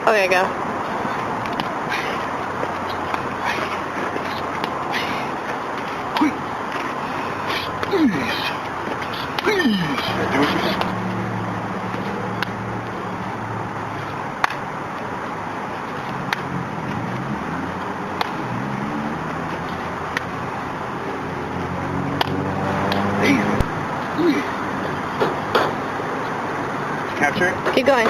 Okay, go. Yeah, do what you think. Capture it? Keep going.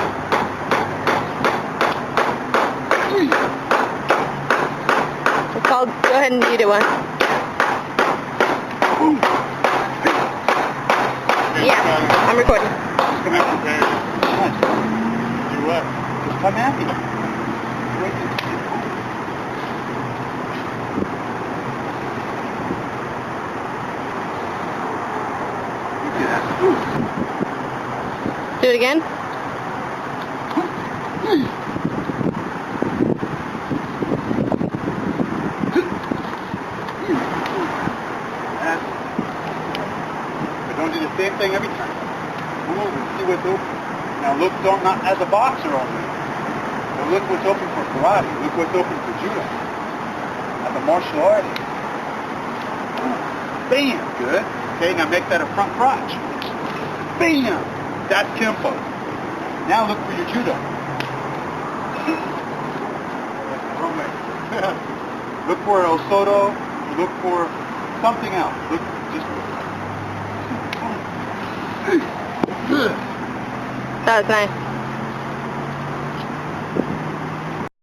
It's called, go ahead and you do one. Yeah, I'm recording. Just come out prepared. What? Do what? Just come at me. Do it again. But don't do the same thing every time. Move and see what's open. Now look, not as a boxer only. But look what's open for karate. Look what's open for judo. As a martial artist. Bam! Good. Okay, now make that a front crotch. Bam! That's Kempo. Now look for your judo. Wrong way. Look for El Soto. Look for something else. Look, just... That was nice.